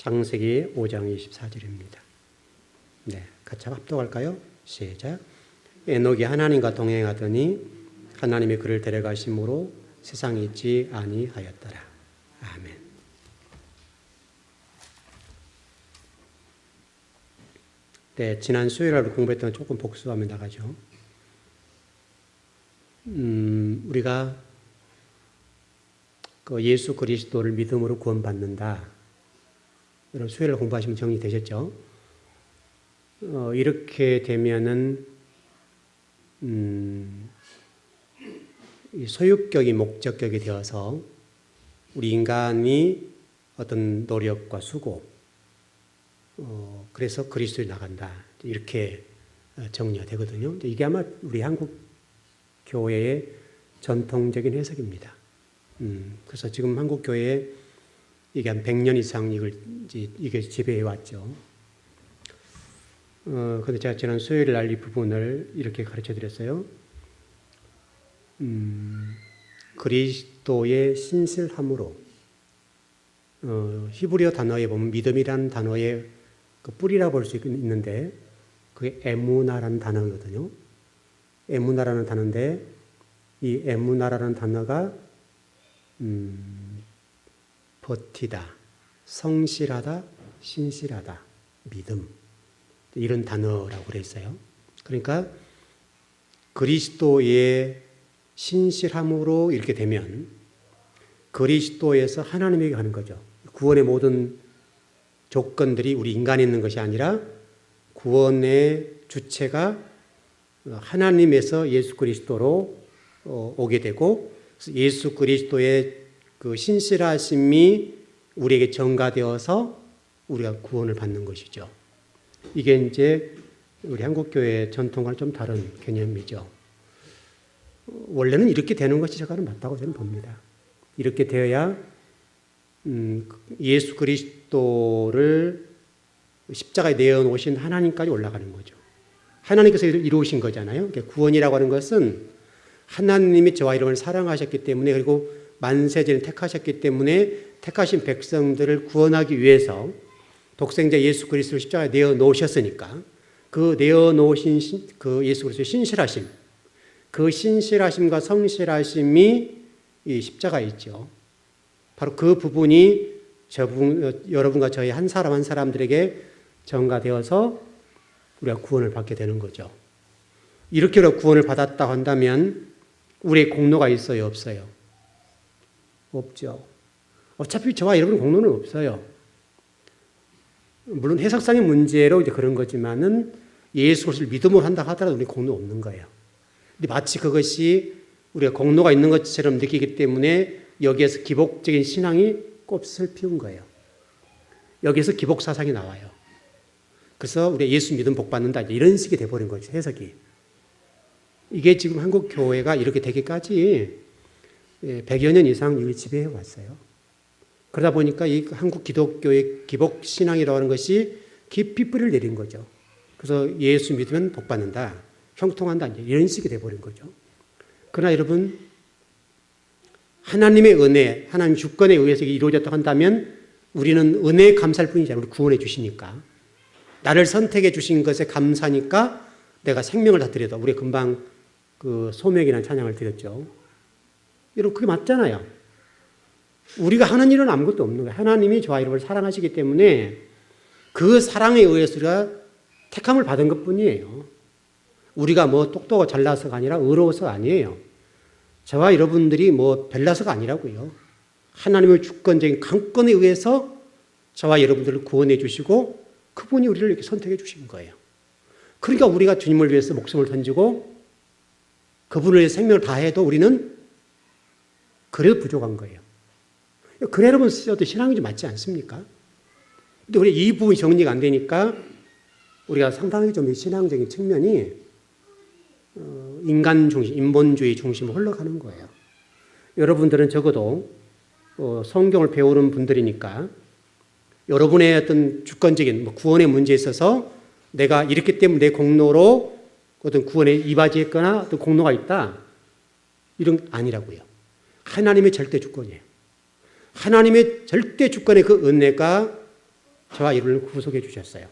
창세기 5장 24절입니다. 네, 같이 합독할까요? 시작. 에녹이 하나님과 동행하더니 하나님이 그를 데려가심으로 세상에 있지 아니하였더라. 아멘. 네, 지난 수요일에 공부했던 거 조금 복수하면 나가죠. 우리가 그 예수 그리스도를 믿음으로 구원받는다. 여러분 수요일에 공부하시면 정리되셨죠? 이렇게 되면은 소유격이 목적격이 되어서 우리 인간이 어떤 노력과 수고, 그래서 그리스도에 나간다. 이렇게 정리가 되거든요. 이게 아마 우리 한국 교회의 전통적인 해석입니다. 그래서 지금 한국 교회에 이게 한 100년 이상 이게 지배해 왔죠. 그런데 제가 지난 수요일 날 이 부분을 이렇게 가르쳐 드렸어요. 그리스도의 신실함으로, 히브리어 단어에 보면 믿음이라는 단어의 그 뿌리라 볼 수 있는데, 그게 에무나라는 단어거든요. 에무나라는 단어인데, 이 에무나라는 단어가 버티다, 성실하다, 신실하다, 믿음, 이런 단어라고 그랬어요. 그러니까 그리스도의 신실함으로 이렇게 되면 그리스도에서 하나님에게 가는 거죠. 구원의 모든 조건들이 우리 인간에 있는 것이 아니라 구원의 주체가 하나님에서 예수 그리스도로 오게 되고, 예수 그리스도의 그 신실하심이 우리에게 전가되어서 우리가 구원을 받는 것이죠. 이게 이제 우리 한국교회 전통과는 좀 다른 개념이죠. 원래는 이렇게 되는 것이 저는 맞다고 저는 봅니다. 이렇게 되어야 예수 그리스도를 십자가에 내어놓으신 하나님까지 올라가는 거죠. 하나님께서 이루신 거잖아요. 구원이라고 하는 것은 하나님이 저와 여러분을 사랑하셨기 때문에, 그리고 만세전에 택하셨기 때문에 택하신 백성들을 구원하기 위해서 독생자 예수 그리스도를 십자가에 내어놓으셨으니까, 그 내어놓으신 그 예수 그리스도의 신실하심, 그 신실하심과 성실하심이 이 십자가에 있죠. 바로 그 부분이 여러분과 저희 한 사람 한 사람들에게 전가되어서 우리가 구원을 받게 되는 거죠. 이렇게 구원을 받았다고 한다면 우리의 공로가 있어요, 없어요? 없죠. 어차피 저와 여러분 공로는 없어요. 물론 해석상의 문제로 이제 그런 거지만은 예수 그리스도를 믿음으로 한다 하더라도 우리 공로 없는 거예요. 근데 마치 그것이 우리가 공로가 있는 것처럼 느끼기 때문에 여기에서 기복적인 신앙이 꽃을 피운 거예요. 여기에서 기복 사상이 나와요. 그래서 우리가 예수 믿음 복 받는다, 이런 식이 돼버린 거죠, 해석이. 이게 지금 한국 교회가 이렇게 되기까지 100여 년 이상 이걸 지배해 왔어요. 그러다 보니까 이 한국 기독교의 기복 신앙이라고 하는 것이 깊이 뿌리를 내린 거죠. 그래서 예수 믿으면 복 받는다, 형통한다, 이런 식이 돼버린 거죠. 그러나 여러분, 하나님의 은혜, 하나님 주권에 의해서 이루어졌다고 한다면 우리는 은혜에 감사할 뿐이잖아요. 우리 구원해 주시니까. 나를 선택해 주신 것에 감사니까 내가 생명을 다 드려도, 우리 금방 그 소명이라는 찬양을 드렸죠. 여러분, 그게 맞잖아요. 우리가 하는 일은 아무것도 없는 거예요. 하나님이 저와 여러분을 사랑하시기 때문에 그 사랑에 의해서 우리가 택함을 받은 것 뿐이에요. 우리가 뭐 똑똑하고 잘나서가 아니라 의로워서가 아니에요. 저와 여러분들이 뭐 별나서가 아니라고요. 하나님의 주권적인 강권에 의해서 저와 여러분들을 구원해 주시고 그분이 우리를 이렇게 선택해 주신 거예요. 그러니까 우리가 주님을 위해서 목숨을 던지고 그분을 위해 생명을 다해도 우리는 그래도 부족한 거예요. 그래 여러분 쓰셔도 신앙이 좀 맞지 않습니까? 근데 우리 이 부분이 정리가 안 되니까 우리가 상당히 좀 신앙적인 측면이 인간 중심, 인본주의 중심으로 흘러가는 거예요. 여러분들은 적어도 성경을 배우는 분들이니까 여러분의 어떤 주권적인 구원의 문제에 있어서 내가 이렇기 때문에 내 공로로 어떤 구원에 이바지했거나 어떤 공로가 있다, 이런 아니라고요. 하나님의 절대 주권이에요. 하나님의 절대 주권의 그 은혜가 저와 여러분을 구속해 주셨어요.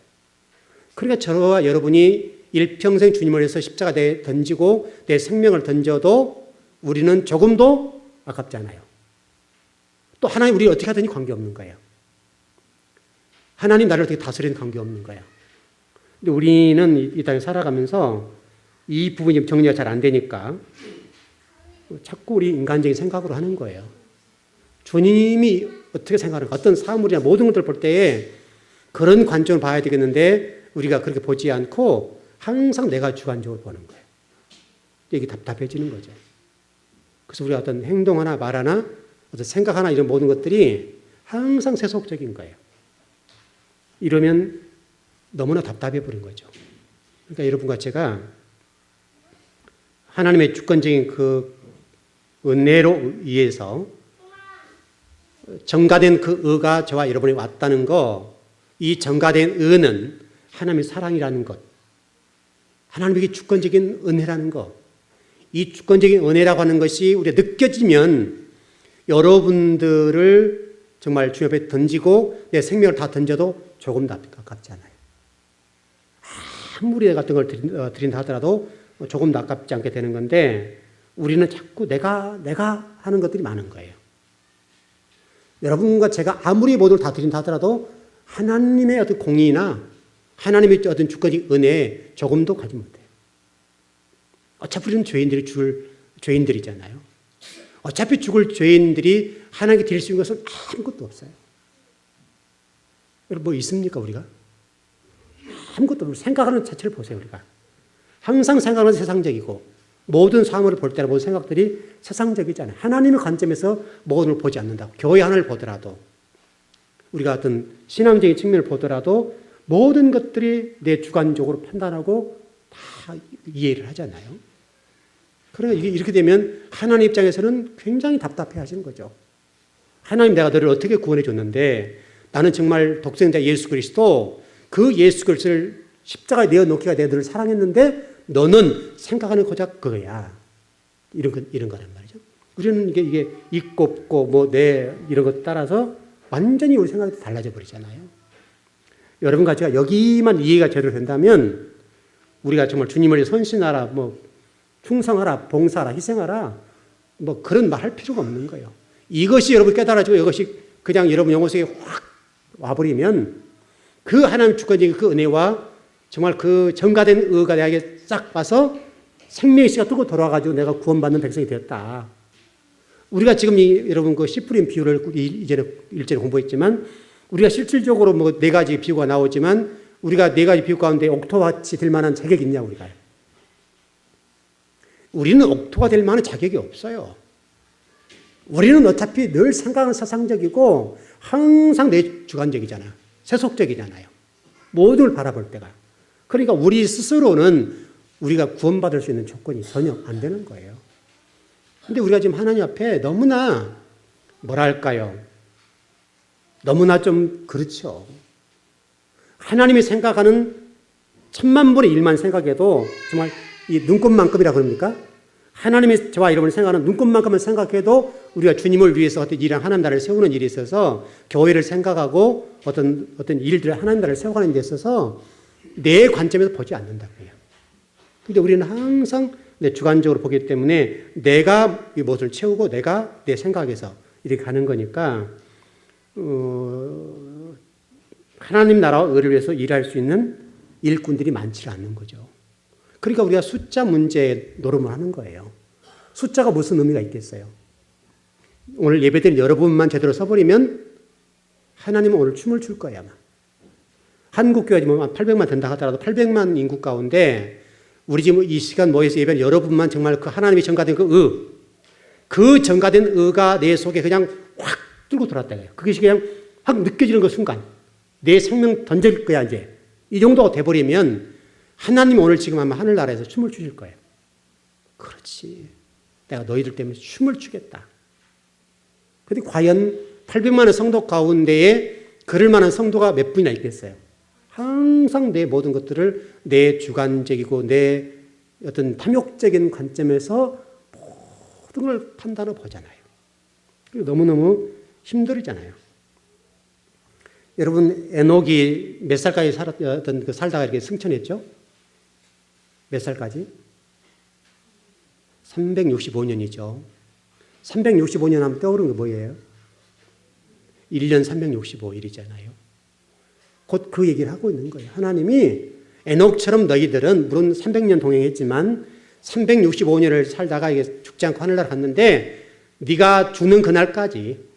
그러니까 저와 여러분이 일평생 주님을 위해서 십자가에 던지고 내 생명을 던져도 우리는 조금도 아깝지 않아요. 또 하나님 우리 어떻게 하든지 관계없는 거예요. 하나님 나를 어떻게 다스리는 관계없는 거예요. 근데 우리는 이 땅에 살아가면서 이 부분이 정리가 잘 안 되니까 자꾸 우리 인간적인 생각으로 하는 거예요. 주님이 어떻게 생각하는가, 어떤 사물이나 모든 것들을 볼 때에 그런 관점을 봐야 되겠는데 우리가 그렇게 보지 않고 항상 내가 주관적으로 보는 거예요. 이게 답답해지는 거죠. 그래서 우리가 어떤 행동 하나, 말 하나, 어떤 생각 하나 이런 모든 것들이 항상 세속적인 거예요. 이러면 너무나 답답해 버린 거죠. 그러니까 여러분과 제가 하나님의 주권적인 그 은혜로 의해서 전가된 그 의가 저와 여러분이 왔다는 거, 이 전가된 의는 하나님의 사랑이라는 것, 하나님에게 주권적인 은혜라는 것, 이 주권적인 은혜라고 하는 것이 우리가 느껴지면 여러분들을 정말 주님 앞에 던지고 내 생명을 다 던져도 조금도 아깝지 않아요. 아무리 같은 걸 드린다 하더라도 조금도 아깝지 않게 되는 건데 우리는 자꾸 내가 하는 것들이 많은 거예요. 여러분과 제가 아무리 모두를 다 드린다 하더라도 하나님의 어떤 공의나 하나님의 어떤 주권적 은혜에 조금도 가지 못해요. 어차피 우리는 죄인들이 죽을 죄인들이잖아요. 어차피 죽을 죄인들이 하나님께 드릴 수 있는 것은 아무것도 없어요. 여러분 뭐 있습니까 우리가? 아무것도 없어요. 생각하는 자체를 보세요. 우리가 항상 생각하는 세상적이고 모든 사물을 볼 때나 모든 생각들이 세상적이잖아요. 하나님의 관점에서 모든 걸 보지 않는다고. 교회 하나를 보더라도 우리가 어떤 신앙적인 측면을 보더라도 모든 것들이 내 주관적으로 판단하고 다 이해를 하잖아요. 그러나 이렇게 되면 하나님 입장에서는 굉장히 답답해 하시는 거죠. 하나님 내가 너를 어떻게 구원해 줬는데 나는 정말 독생자 예수 그리스도 그 예수 그리스도를 십자가에 내어놓기가 내가 너를 사랑했는데 너는 생각하는 고작 그거야. 이런 거란 말이죠. 우리는 이게 있고 없고 뭐 내 이런 것 따라서 완전히 우리 생각이 달라져 버리잖아요. 여러분과 제가 여기만 이해가 제대로 된다면 우리가 정말 주님을 위해 선신하라, 뭐 충성하라, 봉사하라, 희생하라, 뭐 그런 말 할 필요가 없는 거예요. 이것이 여러분 깨달아지고 이것이 그냥 여러분 영혼 속에 확 와버리면 그 하나님 주권적인 그 은혜와 정말 그 전가된 의가 내게 싹 와서 생명의 씨가 뜨고 돌아가지고 내가 구원받는 백성이 되었다. 우리가 지금 여러분 그 씨 뿌린 비유를 이전에 공부했지만 우리가 실질적으로 뭐 4가지 비유가 나오지만 우리가 4가지 비유 가운데 옥토와 같이 될 만한 자격이 있냐 우리가? 우리는 옥토가 될 만한 자격이 없어요. 우리는 어차피 늘 생각은 세상적이고 항상 내 주관적이잖아요. 세속적이잖아요. 모든 걸 바라볼 때가. 그러니까 우리 스스로는 우리가 구원받을 수 있는 조건이 전혀 안 되는 거예요. 근데 우리가 지금 하나님 앞에 너무나 뭐랄까요? 너무나 좀 그렇죠. 하나님이 생각하는 1000만분의 1만 생각해도 정말 이 눈곱만큼이라 그럽니까? 하나님이 저와 여러분이 생각하는 눈곱만큼을 생각해도 우리가 주님을 위해서 어떤 일이랑 하나님 나라를 세우는 일에 있어서 교회를 생각하고 어떤 일들을 하나님 나라를 세워가는 데 있어서 내 관점에서 보지 않는다고요. 근데 우리는 항상 내 주관적으로 보기 때문에 내가 이 무엇을 채우고 내가 내 생각에서 이렇게 가는 거니까 하나님 나라와 의를 위해서 일할 수 있는 일꾼들이 많지 않는 거죠. 그러니까 우리가 숫자 문제에 노름을 하는 거예요. 숫자가 무슨 의미가 있겠어요? 오늘 예배드린 여러분만 제대로 써버리면 하나님은 오늘 춤을 출 거예요, 아마. 한국교회 뭐 800만 된다 하더라도 800만 인구 가운데 우리 지금 이 시간 모여서 예배는 여러분만 정말 그 하나님이 전가된 그 전가된 의가 내 속에 그냥 확 뚫고 들어왔다. 그것이 그냥 확 느껴지는 그 순간 내 생명 던질 거야 이제. 이 정도가 돼버리면 하나님 오늘 지금 아마 하늘나라에서 춤을 추실 거예요. 그렇지. 내가 너희들 때문에 춤을 추겠다. 그런데 과연 800만의 성도 가운데에 그럴 만한 성도가 몇 분이나 있겠어요? 항상 내 모든 것들을 내 주관적이고 내 어떤 탐욕적인 관점에서 모든 걸 판단을 보잖아요. 너무너무 힘들잖아요. 여러분 에녹이 몇 살까지 살다가 이렇게 승천했죠? 몇 살까지? 365년이죠. 365년 하면 떠오르는 게 뭐예요? 1년 365일이잖아요. 곧 그 얘기를 하고 있는 거예요. 하나님이 에녹처럼 너희들은 물론 300년 동행했지만 365년을 살다가 이게 죽지 않고 하늘나라 갔는데 네가 죽는 그날까지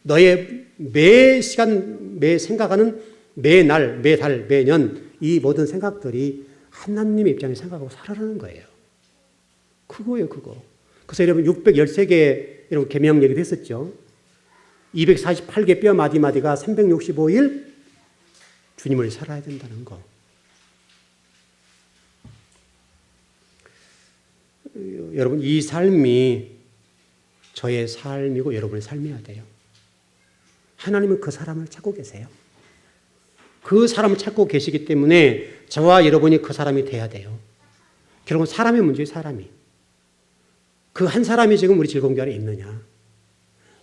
너의 매 시간, 매 생각하는 매 날, 매 달, 매년 이 모든 생각들이 하나님의 입장에서 생각하고 살아라는 거예요. 그거예요, 그거. 그래서 여러분 613개 여러분 계명 얘기도 했었죠. 248개 뼈 마디마디가 365일 주님을 살아야 된다는 거. 여러분 이 삶이 저의 삶이고 여러분의 삶이어야 돼요. 하나님은 그 사람을 찾고 계세요. 그 사람을 찾고 계시기 때문에 저와 여러분이 그 사람이 돼야 돼요. 결국은 사람의 문제예요, 사람이. 그 한 사람이 지금 우리 즐거운 안에 있느냐?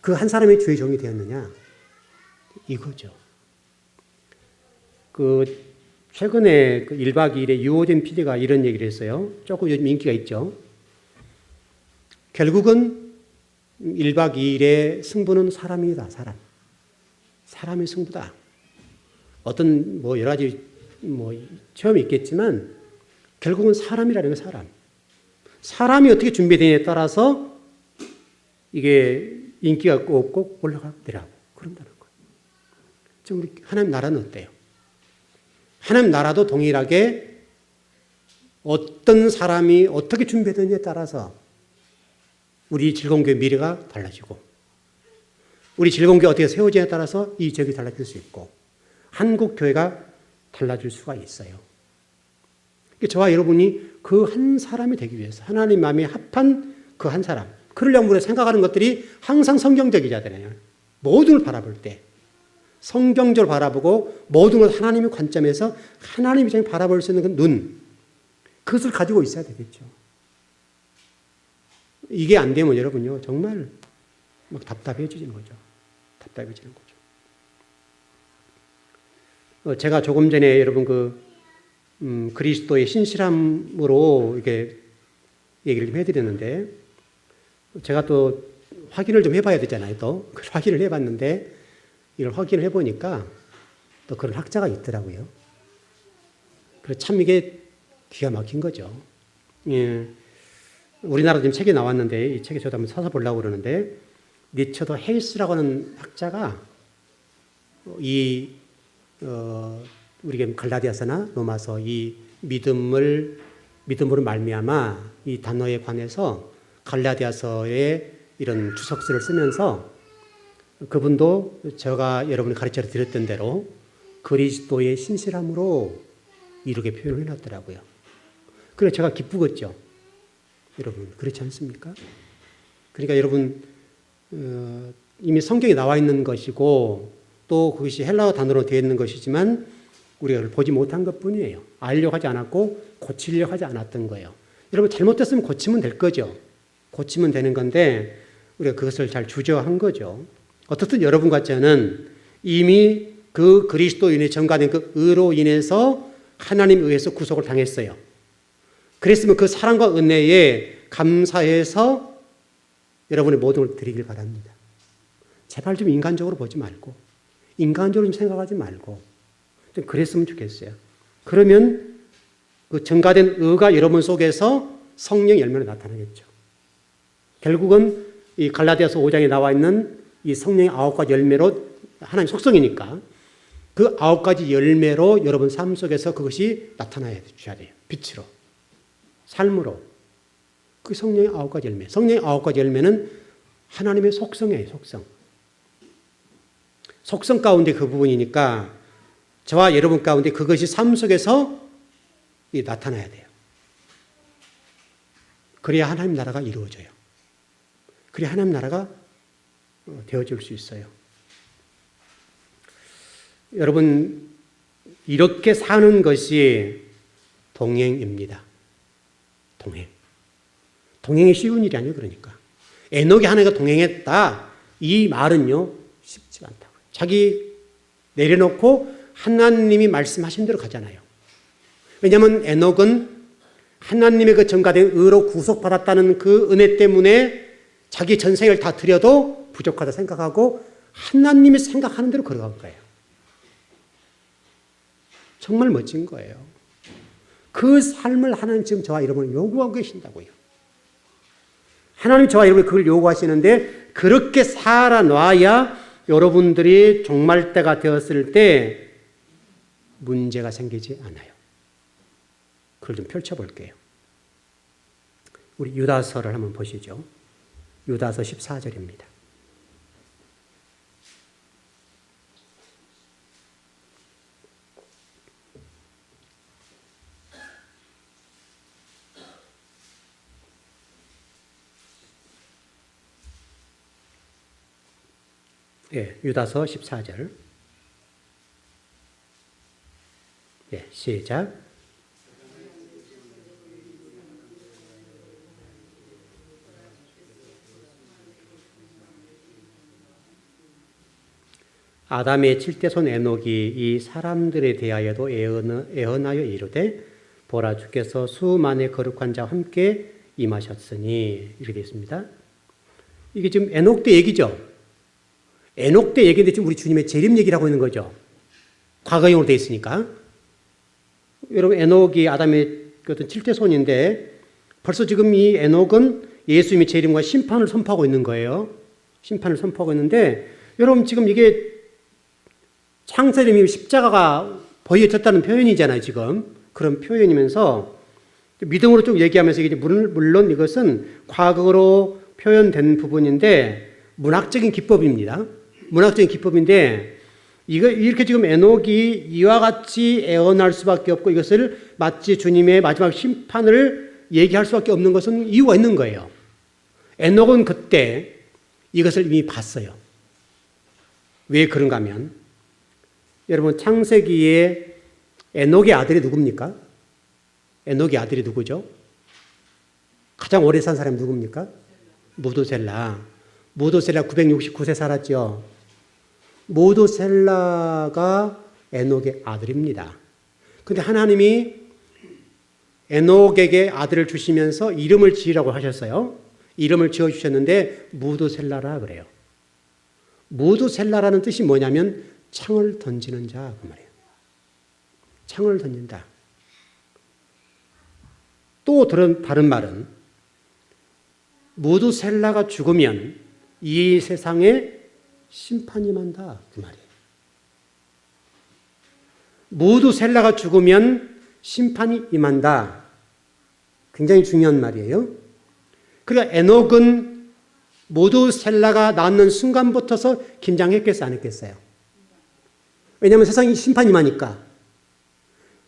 그 한 사람이 주의 종이 되었느냐? 이거죠. 최근에 1박 2일에 유호진 PD가 이런 얘기를 했어요. 조금 요즘 인기가 있죠. 결국은 1박 2일의 승부는 사람이다, 사람. 사람의 승부다. 어떤 여러 가지 체험이 있겠지만 결국은 사람이라는 게 사람. 사람이 어떻게 준비되느냐에 따라서 이게 인기가 꼭 올라가더라고. 그런다는 거예요. 지금 우리 하나님 나라는 어때요? 하나님 나라도 동일하게 어떤 사람이 어떻게 준비되느냐에 따라서 우리 즐거운 교회 미래가 달라지고 우리 즐거운 교회 어떻게 세워지냐에 따라서 이 지역이 달라질 수 있고 한국 교회가 달라질 수가 있어요. 저와 여러분이 그 한 사람이 되기 위해서 하나님 마음에 합한 그 한 사람, 그러려면 우리가 생각하는 것들이 항상 성경적이잖아요. 모든 걸 바라볼 때 성경적으로 바라보고 모든 걸 하나님의 관점에서 하나님 입장에 바라볼 수 있는 그 눈, 그것을 가지고 있어야 되겠죠. 이게 안 되면 여러분요 정말 막 답답해지는 거죠. 답답해지는 거죠. 제가 조금 전에 여러분 그리스도의 신실함으로 이렇게 얘기를 좀 해드렸는데 제가 또 확인을 좀 해봐야 되잖아요. 또 확인을 해봤는데 이걸 확인을 해보니까 또 그런 학자가 있더라고요. 그래서 참 이게 기가 막힌 거죠. 예. 우리나라도 지금 책이 나왔는데 이 책에 저도 한번 사서 보려고 그러는데 니처더 헤이스라고 하는 학자가 우리가 갈라디아서나 로마서 이 믿음으로 말미암아 이 단어에 관해서 갈라디아서의 이런 주석서를 쓰면서 그분도 제가 여러분이 가르쳐 드렸던 대로 그리스도의 신실함으로 이렇게 표현을 해놨더라고요. 그래서 제가 기쁘겠죠. 여러분 그렇지 않습니까? 그러니까 여러분 이미 성경에 나와 있는 것이고 또 그것이 헬라어 단어로 되어 있는 것이지만 우리가 그걸 보지 못한 것뿐이에요. 알려고 하지 않았고 고치려고 하지 않았던 거예요. 여러분 잘못됐으면 고치면 될 거죠. 고치면 되는 건데 우리가 그것을 잘 주저한 거죠. 어떻든 여러분 같지는 이미 그 그리스도인의 전가된 그 의로 인해서 하나님에 의해서 구속을 당했어요. 그랬으면 그 사랑과 은혜에 감사해서 여러분의 모든 걸 드리길 바랍니다. 제발 좀 인간적으로 보지 말고 인간적으로 좀 생각하지 말고 좀 그랬으면 좋겠어요. 그러면 그 전가된 의가 여러분 속에서 성령 열매로 나타나겠죠. 결국은 이 갈라디아서 5장에 나와 있는 이 성령의 9가지 열매로 하나님 속성이니까 그 9가지 열매로 여러분 삶 속에서 그것이 나타나야 돼요. 빛으로. 삶으로. 그 성령의 9가지 열매. 성령의 9가지 열매는 하나님의 속성이에요. 속성. 속성 가운데 그 부분이니까 저와 여러분 가운데 그것이 삶 속에서 나타나야 돼요. 그래야 하나님 나라가 이루어져요. 그래야 하나님 나라가 되어질 수 있어요. 여러분 이렇게 사는 것이 동행입니다. 동행. 동행이 쉬운 일이 아니에요. 그러니까 에녹이 하나님과 동행했다. 이 말은요 쉽지가 않다고요. 자기 내려놓고 하나님이 말씀하신 대로 가잖아요. 왜냐하면 에녹은 하나님의 그 전가된 의로 구속받았다는 그 은혜 때문에 자기 전생을 다 드려도 부족하다 생각하고 하나님이 생각하는 대로 걸어간 거예요. 정말 멋진 거예요. 그 삶을 하나님 지금 저와 여러분을 요구하고 계신다고요. 하나님 저와 여러분이 그걸 요구하시는데 그렇게 살아놔야 여러분들이 종말 때가 되었을 때 문제가 생기지 않아요. 그걸 좀 펼쳐볼게요. 우리 유다서를 한번 보시죠. 유다서 14절입니다. 예, 유다서 14절. 예, 시작. 아담의 7대손 에녹이 이 사람들에 대하여도 애언하여 이르되 보라 주께서 수만의 거룩한 자와 함께 임하셨으니 이렇게 되어 있습니다. 이게 지금 에녹 때 얘기죠. 에녹 때 얘기인데 지금 우리 주님의 재림 얘기를 하고 있는 거죠. 과거형으로 되어 있으니까. 여러분 에녹이 아담의 어떤 7대손인데 벌써 지금 이 에녹은 예수님의 재림과 심판을 선포하고 있는 거예요. 심판을 선포하고 있는데 여러분 지금 이게 창세림이 십자가가 보여졌다는 표현이잖아요, 지금. 그런 표현이면서 믿음으로 쭉 얘기하면서 이게 물론 이것은 과거로 표현된 부분인데 문학적인 기법입니다. 문학적인 기법인데 이렇게 지금 에녹이 이와 같이 애언할 수밖에 없고 이것을 마치 주님의 마지막 심판을 얘기할 수밖에 없는 것은 이유가 있는 거예요. 에녹은 그때 이것을 이미 봤어요. 왜 그런가 하면 여러분 창세기에 에녹의 아들이 누굽니까? 에녹의 아들이 누구죠? 가장 오래 산 사람이 누굽니까? 무두셀라. 무두셀라 969세 살았죠. 무두셀라가 에녹의 아들입니다. 그런데 하나님이 에녹에게 아들을 주시면서 이름을 지으라고 하셨어요. 이름을 지어주셨는데 무두셀라라 그래요. 무두셀라라는 뜻이 뭐냐면 창을 던지는 자 그 말이에요. 창을 던진다. 또 다른 말은 무두셀라가 죽으면 이 세상에 심판이 임한다 그 말이에요. 무두셀라가 죽으면 심판이 임한다. 굉장히 중요한 말이에요. 그러니까 에녹은 무두셀라가 낳는 순간부터서 긴장했겠어요, 안 했겠어요? 왜냐하면 세상이 심판이 임하니까.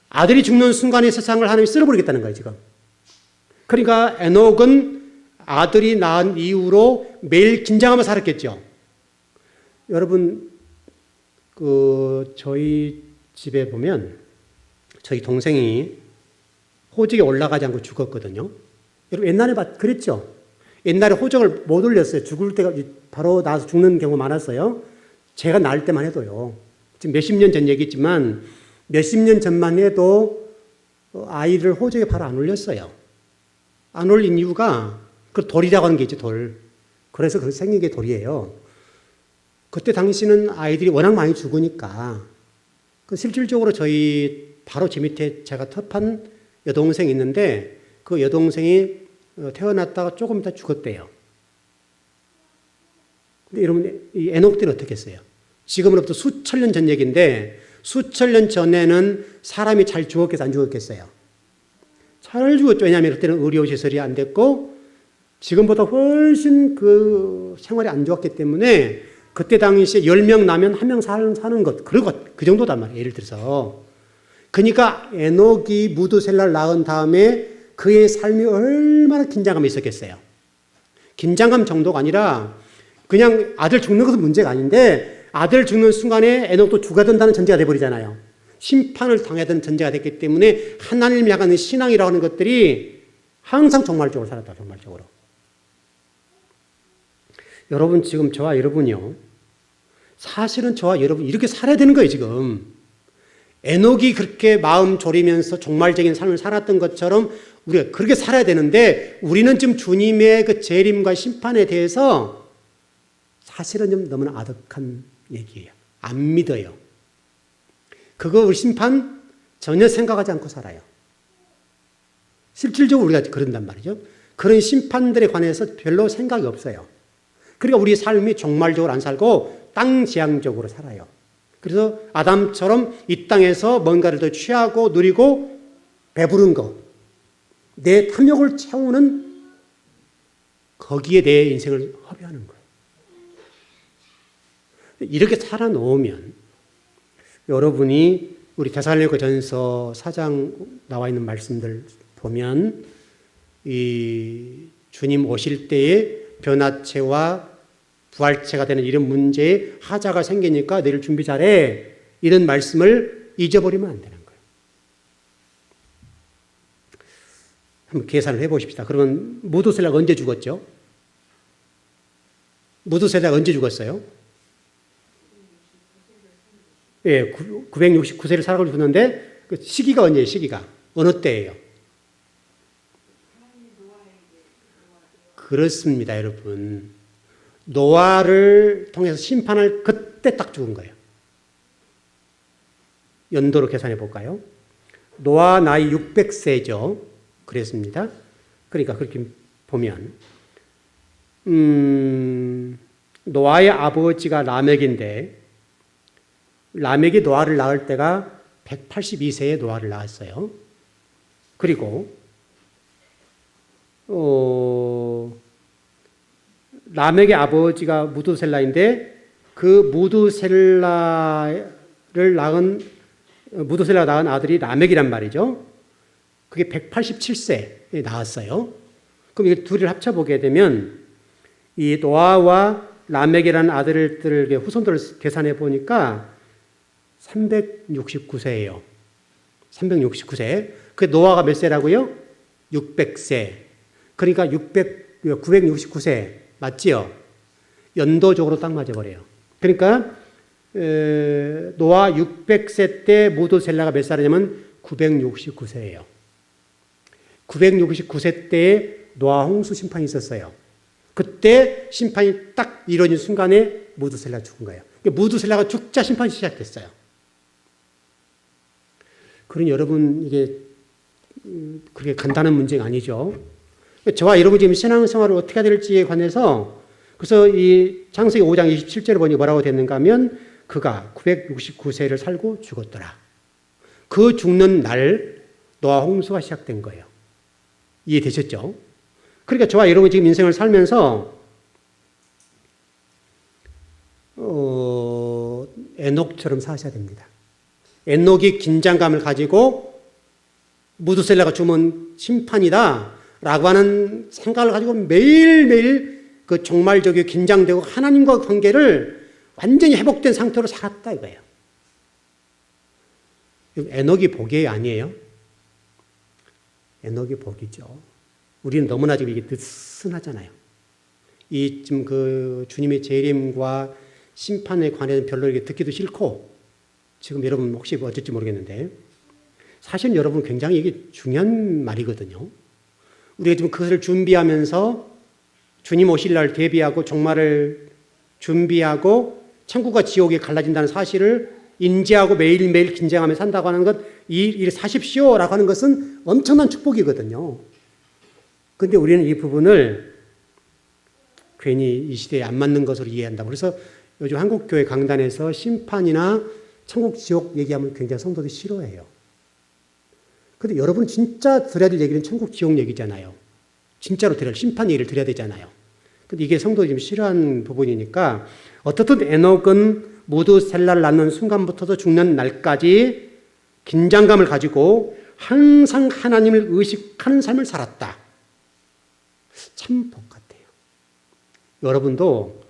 아들이 죽는 순간에 세상을 하나님이 쓸어버리겠다는 거예요, 지금. 그러니까 에녹은 아들이 낳은 이후로 매일 긴장하며 살았겠죠. 여러분, 저희 집에 보면 저희 동생이 호적에 올라가지 않고 죽었거든요. 여러분, 옛날에 그랬죠? 옛날에 호적을 못 올렸어요. 죽을 때가 바로 나와서 죽는 경우가 많았어요. 제가 낳을 때만 해도요. 지금 몇십 년 전 얘기지만 몇십 년 전만 해도 아이를 호적에 바로 안 올렸어요. 안 올린 이유가 그 돌이라고 하는 게 있죠, 돌. 그래서 그 생긴 게 돌이에요. 그때 당시는 아이들이 워낙 많이 죽으니까 실질적으로 저희 바로 제 밑에 제가 터판 여동생이 있는데 그 여동생이 태어났다가 조금 있다 죽었대요. 근데 여러분 이 에녹들은 어떻게 했어요? 지금으로부터 수천 년 전 얘기인데 수천 년 전에는 사람이 잘 죽었겠어요? 안 죽었겠어요? 잘 죽었죠. 왜냐하면 그때는 의료시설이 안 됐고 지금보다 훨씬 그 생활이 안 좋았기 때문에 그때 당시에 10명 나면 1명 사는 것 그 정도단 말이에요. 예를 들어서. 그러니까 에녹이 무두셀라를 낳은 다음에 그의 삶이 얼마나 긴장감이 있었겠어요. 긴장감 정도가 아니라 그냥 아들 죽는 것은 문제가 아닌데 아들 죽는 순간에 에녹도 죽어야 된다는 전제가 돼버리잖아요. 심판을 당해야 되는 전제가 됐기 때문에 하나님을 향한 신앙이라고 하는 것들이 항상 종말적으로 살았다. 종말적으로. 여러분 지금 저와 여러분이요. 사실은 저와 여러분 이렇게 살아야 되는 거예요, 지금. 에녹이 그렇게 마음 졸이면서 종말적인 삶을 살았던 것처럼 우리가 그렇게 살아야 되는데 우리는 지금 주님의 그 재림과 심판에 대해서 사실은 좀 너무나 아득한 얘기예요. 안 믿어요. 그거 우리 심판 전혀 생각하지 않고 살아요. 실질적으로 우리가 그런단 말이죠. 그런 심판들에 관해서 별로 생각이 없어요. 그러니까 우리 삶이 종말적으로 안 살고 땅지향적으로 살아요. 그래서 아담처럼 이 땅에서 뭔가를 더 취하고 누리고 배부른 거, 내 탐욕을 채우는 거기에 내 인생을 허비하는 거예요. 이렇게 살아놓으면 여러분이 우리 데살로니가전서 4장 나와 있는 말씀들 보면 이 주님 오실 때에 변화체와 부활체가 되는 이런 문제에 하자가 생기니까 너희를 준비 잘해. 이런 말씀을 잊어버리면 안 되는 거예요. 한번 계산을 해보십시다. 그러면 무두셀라가 언제 죽었죠? 무두셀라가 언제 죽었어요? 예, 969세를 살아가지고 죽었는데 그 시기가 언제예요? 시기가 어느 때예요? 그렇습니다, 여러분. 노아를 통해서 심판을 그때 딱 죽은 거예요. 연도로 계산해 볼까요? 노아 나이 600세죠. 그랬습니다. 그러니까 그렇게 보면 노아의 아버지가 라멕인데 라멕이 노아를 낳을 때가 182세에 노아를 낳았어요. 그리고 라멕의 아버지가 무두셀라인데 그 무두셀라가 낳은 아들이 라멕이란 말이죠. 그게 187세에 낳았어요. 그럼 이 둘을 합쳐보게 되면 이 노아와 라멕이라는 아들들의 후손들을 계산해 보니까 369세예요. 369세. 그 노아가 몇 세라고요? 600세. 그러니까 969세. 맞지요? 연도적으로 딱 맞아버려요. 그러니까 노아 600세 때 무두셀라가 몇 살이냐면 969세예요. 969세 때에 노아 홍수 심판이 있었어요. 그때 심판이 딱 이루어진 순간에 무두셀라가 죽은 거예요. 그러니까 무두셀라가 죽자 심판이 시작됐어요. 그러니 여러분 이게 그렇게 간단한 문제가 아니죠. 저와 여러분 지금 신앙생활을 어떻게 해야 될지에 관해서 그래서 이 창세기 5장 27절에 보니 뭐라고 됐는가 하면 그가 969세를 살고 죽었더라. 그 죽는 날 노아 홍수가 시작된 거예요. 이해되셨죠? 그러니까 저와 여러분 지금 인생을 살면서 에녹처럼 사셔야 됩니다. 에녹이 긴장감을 가지고 무두셀라가 주면 심판이다 라고 하는 생각을 가지고 매일매일 그 종말적이고 긴장되고 하나님과 관계를 완전히 회복된 상태로 살았다 이거예요. 에녹이 복이 아니에요? 에녹이 복이죠. 우리는 너무나 지금 이게 느슨하잖아요. 이 지금 그 주님의 재림과 심판에 관해서 별로 이렇게 듣기도 싫고 지금 여러분 혹시 어쩔지 모르겠는데 사실 여러분 굉장히 이게 중요한 말이거든요. 우리가 지금 그것을 준비하면서 주님 오실 날 대비하고 종말을 준비하고 천국과 지옥이 갈라진다는 사실을 인지하고 매일매일 긴장하며 산다고 하는 것, 이 사십시오라고 하는 것은 엄청난 축복이거든요. 그런데 우리는 이 부분을 괜히 이 시대에 안 맞는 것으로 이해한다. 그래서 요즘 한국교회 강단에서 심판이나 천국, 지옥 얘기하면 굉장히 성도들이 싫어해요. 그런데 여러분 진짜 들어야 될 얘기는 천국, 지옥 얘기잖아요. 진짜로 들어야 심판 얘기를 들어야 되잖아요. 근데 이게 성도들이 좀 싫어하는 부분이니까 어떻든 에녹은 무두셀라를 낳는 순간부터도 죽는 날까지 긴장감을 가지고 항상 하나님을 의식하는 삶을 살았다. 참 복 같아요. 여러분도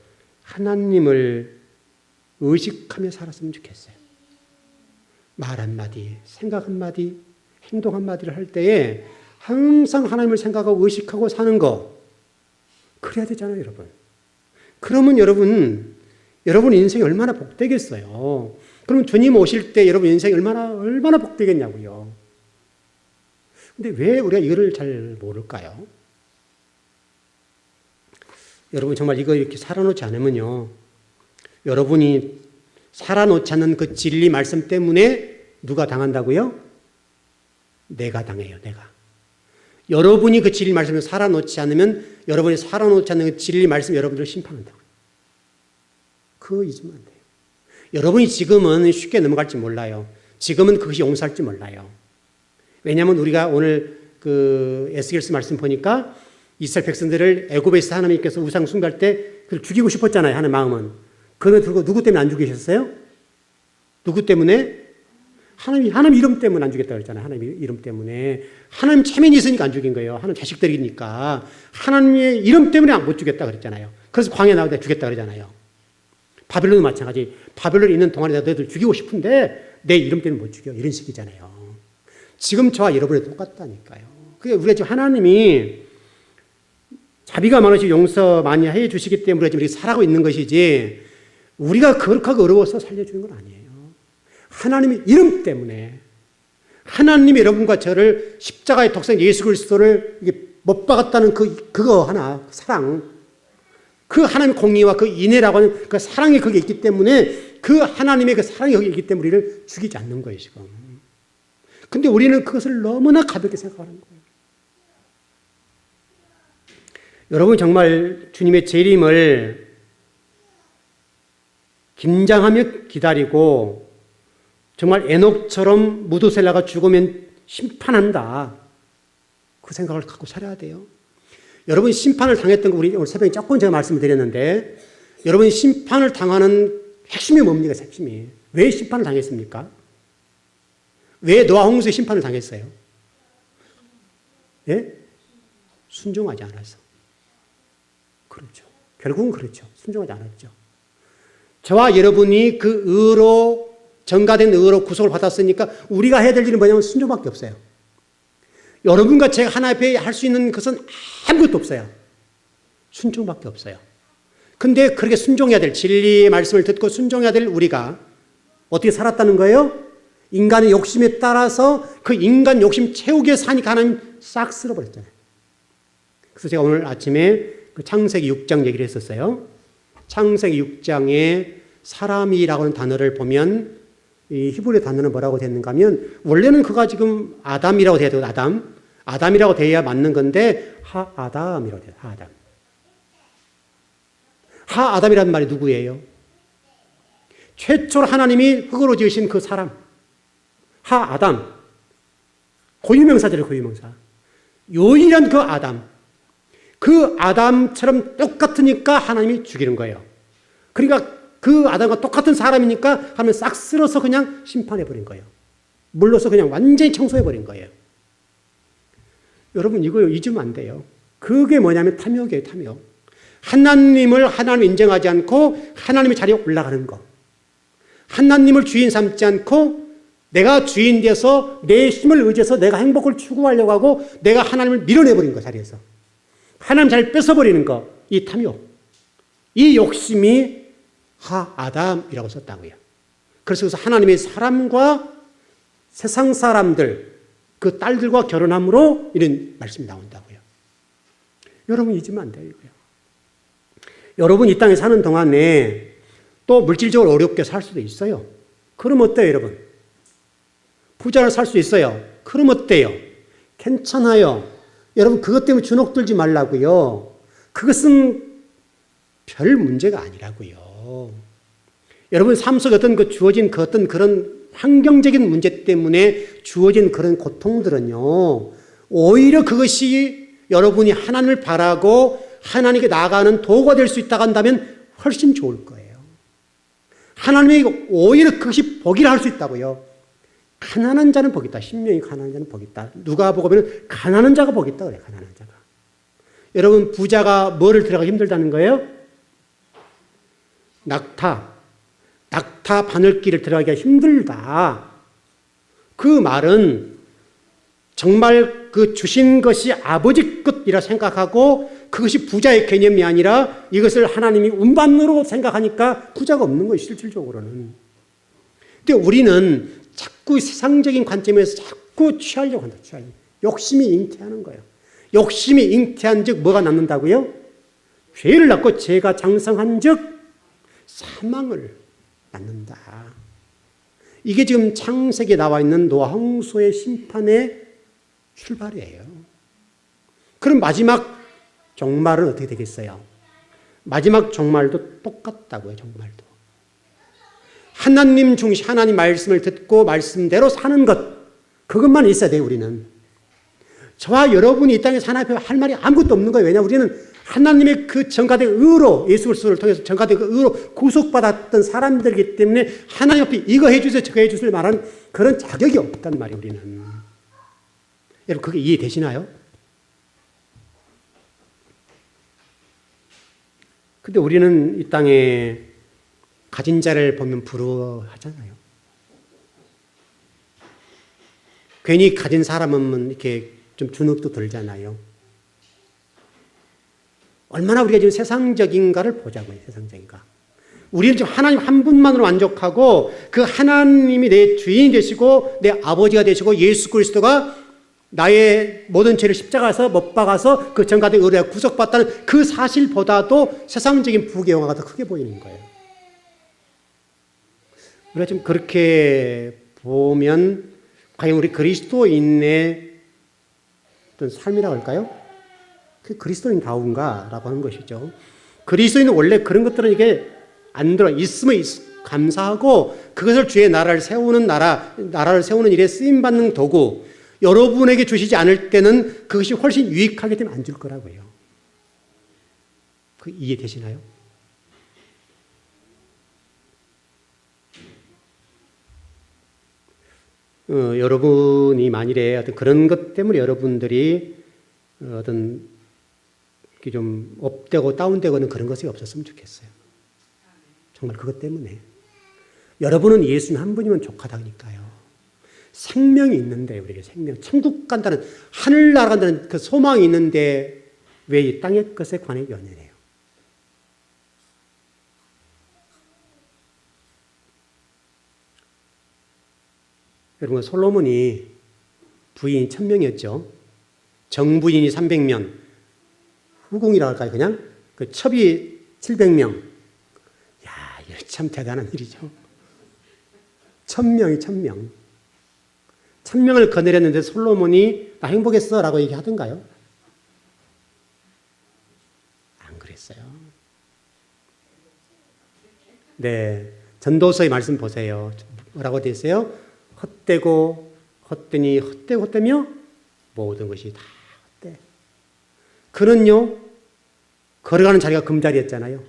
하나님을 의식하며 살았으면 좋겠어요. 말 한마디, 생각 한마디, 행동 한마디를 할 때에 항상 하나님을 생각하고 의식하고 사는 거 그래야 되잖아요, 여러분. 그러면 여러분 여러분 인생이 얼마나 복되겠어요. 그럼 주님 오실 때 여러분 인생이 얼마나 복되겠냐고요. 근데 왜 우리가 이거를 잘 모를까요? 여러분 정말 이거 이렇게 살아놓지 않으면요. 여러분이 살아놓지 않는 그 진리 말씀 때문에 누가 당한다고요? 내가 당해요, 내가. 여러분이 그 진리 말씀을 살아놓지 않으면 여러분이 살아놓지 않는 그 진리 말씀 여러분들을 심판한다고요. 그거 잊으면 안 돼요. 여러분이 지금은 쉽게 넘어갈지 몰라요. 지금은 그것이 용서할지 몰라요. 왜냐하면 우리가 오늘 그 에스겔서 말씀 보니까 이스라엘 백성들을 애굽에서 하나님께서 우상 숭배할 때 그걸 죽이고 싶었잖아요. 하는 마음은. 그걸 들고 누구 때문에 안 죽이셨어요? 누구 때문에? 하나님 이름 때문에 안 죽였다고 그랬잖아요. 하나님 이름 때문에. 하나님 체면이 있으니까 안 죽인 거예요. 하나님 자식들이니까. 하나님의 이름 때문에 못 죽였다 그랬잖아요. 그래서 광야 나올 때 죽였다 그러잖아요. 바벨론도 마찬가지. 바벨론에 있는 동안에 너희들 죽이고 싶은데 내 이름 때문에 못 죽여. 이런 식이잖아요. 지금 저와 여러분이 똑같다니까요. 그게 우리가 지금 하나님이 자비가 많으시고 용서 많이 해 주시기 때문에 지금 이렇게 살아가고 있는 것이지 우리가 거룩하고 어려워서 살려주는 건 아니에요. 하나님의 이름 때문에 하나님이 여러분과 저를 십자가의 독생 예수 그리스도를 못 박았다는 그거 하나 사랑 그 하나님의 공의와 그 인애라고 하는 그 사랑이 거기에 있기 때문에 그 하나님의 그 사랑이 거기에 있기 때문에 우리를 죽이지 않는 거예요 지금. 근데 우리는 그것을 너무나 가볍게 생각하는 거예요. 여러분 정말 주님의 재림을 긴장하며 기다리고 정말 에녹처럼 무두셀라가 죽으면 심판한다. 그 생각을 갖고 살아야 돼요. 여러분 심판을 당했던 거 우리 오늘 새벽에 조금 제가 말씀을 드렸는데 여러분 심판을 당하는 핵심이 뭡니까? 핵심이. 왜 심판을 당했습니까? 왜 노아 홍수의 심판을 당했어요? 예? 순종하지 않아서. 그렇죠. 결국은 그렇죠. 순종하지 않았죠. 저와 여러분이 그 의로 전가된 의로 구속을 받았으니까 우리가 해야 될 일은 뭐냐면 순종밖에 없어요. 여러분과 제가 하나 앞에 할 수 있는 것은 아무것도 없어요. 순종밖에 없어요. 근데 그렇게 순종해야 될 진리의 말씀을 듣고 순종해야 될 우리가 어떻게 살았다는 거예요? 인간의 욕심에 따라서 그 인간 욕심 채우기에 사니까 하나님 싹 쓸어버렸잖아요. 그래서 제가 오늘 아침에 그 창세기 6장 얘기를 했었어요. 창세기 6장에 사람이라고 하는 단어를 보면 이 히브리 단어는 뭐라고 됐는가 하면 원래는 그가 지금 아담이라고 돼야 되고 아담이라고 돼야 맞는 건데 하아담이라고 돼요. 하아담. 하아담이라는 말이 누구예요? 최초로 하나님이 흙으로 지으신 그 사람. 하아담. 고유명사잖아요. 고유명사. 유일한 그 아담. 그 아담처럼 똑같으니까 하나님이 죽이는 거예요. 그러니까 그 아담과 똑같은 사람이니까 하면 싹 쓸어서 그냥 심판해버린 거예요. 물로서 그냥 완전히 청소해버린 거예요. 여러분 이거 잊으면 안 돼요. 그게 뭐냐면 탐욕이에요. 탐욕. 하나님을 인정하지 않고 하나님의 자리에 올라가는 거. 하나님을 주인 삼지 않고 내가 주인 돼서 내 힘을 의지해서 내가 행복을 추구하려고 하고 내가 하나님을 밀어내버린 거 자리에서. 하나님 자리를 뺏어버리는 거. 이 탐욕. 이 욕심이 하아담이라고 썼다고요. 그래서 하나님의 사람과 세상 사람들, 그 딸들과 결혼함으로 이런 말씀이 나온다고요. 여러분 잊으면 안 돼요. 이거요. 여러분 이 땅에 사는 동안에 또 물질적으로 어렵게 살 수도 있어요. 그럼 어때요, 여러분? 부자로 살 수 있어요. 그럼 어때요? 괜찮아요. 여러분 그것 때문에 주눅들지 말라고요. 그것은 별 문제가 아니라고요. 여러분 삶 속에 어떤 그 주어진 그 어떤 그런 환경적인 문제 때문에 주어진 그런 고통들은요. 오히려 그것이 여러분이 하나님을 바라고 하나님께 나아가는 도구가 될 수 있다고 한다면 훨씬 좋을 거예요. 하나님이 오히려 그것이 복이라 할 수 있다고요. 가난한 자는 복이 있다. 심령이 가난한 자는 복이 있다. 누가복음 보면 가난한 자가 복이 있다 그래요. 가난한 자가. 여러분 부자가 뭐를 들어가기 힘들다는 거예요? 낙타 바늘길을 들어가기가 힘들다. 그 말은 정말 그 주신 것이 아버지 것이라 생각하고 그 그것이 부자의 개념이 아니라 이것을 하나님이 운반으로 생각하니까 부자가 없는 거예요, 실질적으로는. 근데 우리는 자꾸 세상적인 관점에서 자꾸 취하려고 한다, 취하려고. 욕심이 잉태하는 거예요. 욕심이 잉태한 즉 뭐가 낳는다고요? 죄를 낳고 죄가 장성한 즉 사망을 낳는다. 이게 지금 창세기에 나와 있는 노아 홍수의 심판의 출발이에요. 그럼 마지막 종말은 어떻게 되겠어요? 마지막 종말도 똑같다고요, 종말도. 하나님 중심, 하나님 말씀을 듣고 말씀대로 사는 것, 그것만 있어야 돼요, 우리는. 저와 여러분이 이 땅에 사는 앞에 할 말이 아무것도 없는 거예요. 왜냐하면 우리는 하나님의 그 정가된 의로, 예수 그리스도를 통해서 정가된 그 의로 구속받았던 사람들이기 때문에 하나님 앞에 이거 해주세요, 저거 해주세요 말하는 그런 자격이 없단 말이에요, 우리는. 여러분, 그게 이해되시나요? 근데 우리는 이 땅에 가진 자를 보면 부러워하잖아요. 괜히 가진 사람은 이렇게 좀 주눅도 들잖아요. 얼마나 우리가 지금 세상적인가를 보자고요, 세상적인가. 우리는 지금 하나님 한 분만으로 만족하고 그 하나님이 내 주인이 되시고 내 아버지가 되시고 예수 그리스도가 나의 모든 죄를 십자가에서 못 박아서 그 정가된 의뢰에 구속받다는 그 사실보다도 세상적인 부귀영화가 더 크게 보이는 거예요. 우리가 지금 그렇게 보면 과연 우리 그리스도인의 어떤 삶이라고 할까요? 그 그리스도인다운가라고 하는 것이죠. 그리스도인은 원래 그런 것들은 이게 안 들어. 있으면 감사하고 그것을 주의 나라를 세우는 나라를 세우는 일에 쓰임받는 도구, 여러분에게 주시지 않을 때는 그것이 훨씬 유익하게 되면 안 줄 거라고요. 그 이해되시나요? 여러분이 만일에 어떤 그런 것 때문에 여러분들이 어떤 좀 업되고 다운되고는 그런 것이 없었으면 좋겠어요. 정말 그것 때문에. 여러분은 예수님 한 분이면 족하다니까요. 생명이 있는데, 우리에게 생명, 천국 간다는, 하늘나라 간다는 그 소망이 있는데 왜 이 땅의 것에 관해 연연해요? 여러분, 솔로몬이 부인이 1000명이었죠. 정부인이 300명, 후궁이라고 할까요, 그냥? 그 첩이 700명. 야, 이거 참 대단한 일이죠. 1000명이 1000명. 1000명을 거느렸는데 솔로몬이 나 행복했어 라고 얘기하던가요? 안 그랬어요. 네, 전도서의 말씀 보세요. 뭐라고 되어 있어요? 헛되고 헛되니 헛되고 헛되며 모든 것이 다 헛돼. 그는요, 걸어가는 자리가 금자리였잖아요.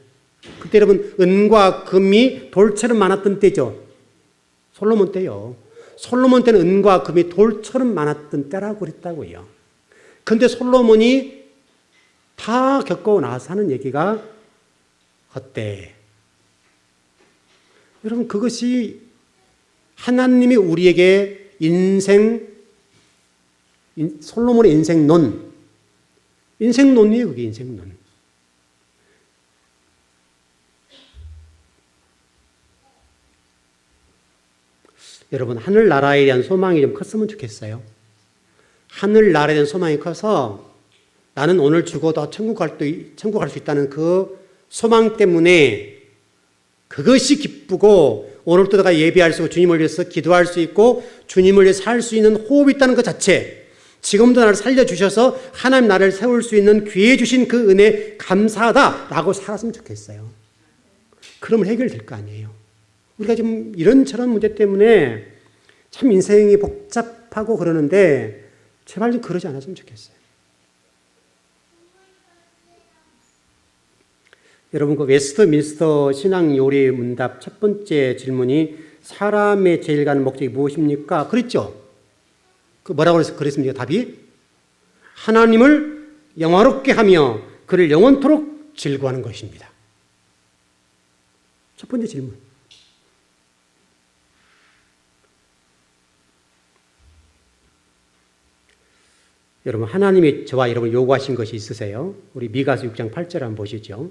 그때 여러분 은과 금이 돌처럼 많았던 때죠. 솔로몬 때요. 솔로몬 때는 은과 금이 돌처럼 많았던 때라고 그랬다고요. 그런데 솔로몬이 다 겪고 나서 하는 얘기가 헛돼. 여러분, 그것이 하나님이 우리에게 솔로몬의 인생론이에요, 그게 인생론. 여러분, 하늘나라에 대한 소망이 좀 컸으면 좋겠어요. 하늘나라에 대한 소망이 커서 나는 오늘 죽어도 천국 갈 수 있다는 그 소망 때문에 그것이 기쁘고 오늘도 내가 예배할 수 있고 주님을 위해서 기도할 수 있고 주님을 위해서 살 수 있는 호흡이 있다는 것 자체, 지금도 나를 살려주셔서 하나님 나를 세울 수 있는 기회 주신 그 은혜 감사하다라고 살았으면 좋겠어요. 그러면 해결될 거 아니에요. 우리가 지금 이런저런 문제 때문에 참 인생이 복잡하고 그러는데 제발 좀 그러지 않았으면 좋겠어요. 여러분, 그 웨스트민스터 신앙 요리 문답 첫 번째 질문이 사람의 제일 가는 목적이 무엇입니까? 그랬죠? 그 뭐라고 그랬습니까? 답이? 하나님을 영화롭게 하며 그를 영원토록 즐거워하는 것입니다. 첫 번째 질문. 여러분 하나님이 저와 여러분 요구하신 것이 있으세요? 우리 미가서 6장 8절 한번 보시죠.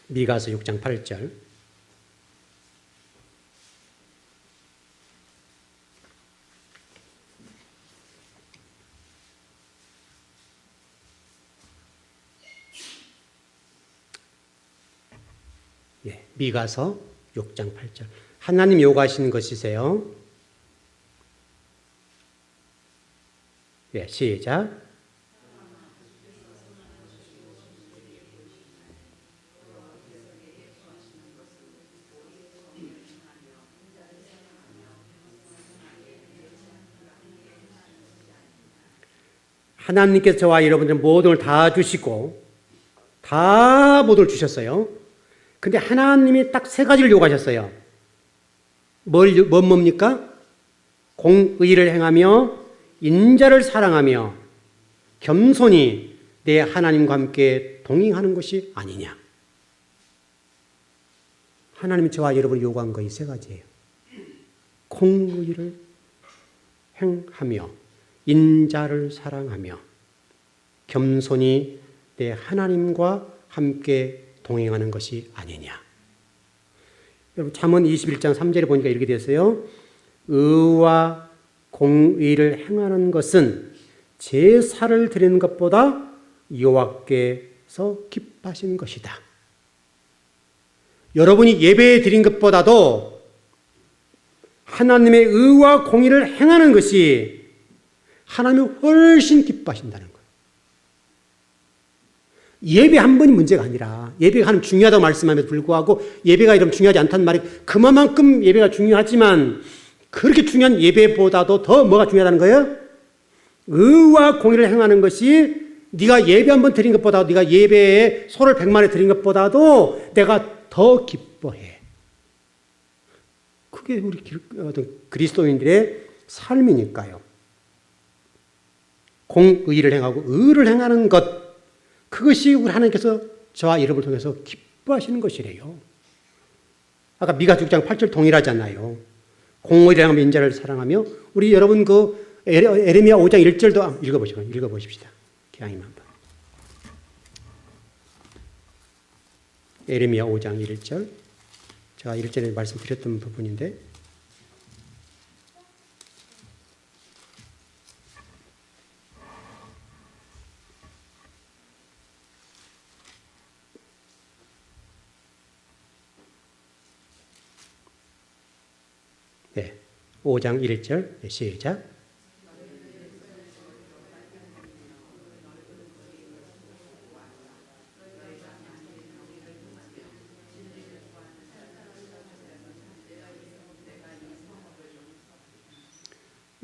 미가서 6장 8절. 예, 미가서 6장 8절. 하나님 요구하시는 것이세요. 예, 시작. 하나님께서 저와 여러분들 모든 걸 다 주시고 다 모든 걸 주셨어요. 근데 하나님이 딱 세 가지를 요구하셨어요. 뭡니까? 공의를 행하며 인자를 사랑하며 겸손히 내 하나님과 함께 동행하는 것이 아니냐. 하나님이 저와 여러분을 요구한 것이 세 가지예요. 공의를 행하며 인자를 사랑하며 겸손히 내 하나님과 함께 동행하는 것이 아니냐. 여러분 잠언 21장 3절에 보니까 이렇게 되었어요. 의와 공의를 행하는 것은 제사를 드리는 것보다 여호와께서 기뻐하시는 것이다. 여러분이 예배 드린 것보다도 하나님의 의와 공의를 행하는 것이 하나님이 훨씬 기뻐하신다는 거예요. 예배 한 번이 문제가 아니라 예배가 하나님 중요하다고 말씀함에도 불구하고 예배가 이러면 중요하지 않다는 말이 그만큼 예배가 중요하지만 그렇게 중요한 예배보다도 더 뭐가 중요하다는 거예요? 의와 공의를 행하는 것이 네가 예배 한 번 드린 것보다 네가 예배에 소를 100마리 드린 것보다도 내가 더 기뻐해. 그게 우리 그리스도인들의 삶이니까요. 공의를 행하고 의를 행하는 것, 그것이 우리 하나님께서 저와 여러분을 통해서 기뻐하시는 것이래요. 아까 미가 6장 8절 동일하잖아요. 공의를 행하며 인자를 사랑하며 우리 여러분 그 에레미야 5장 1절도 읽어보십시다. 기왕이면 한번. 에레미야 5장 1절. 제가 1절에 말씀드렸던 부분인데 네, 5장 1절 시작.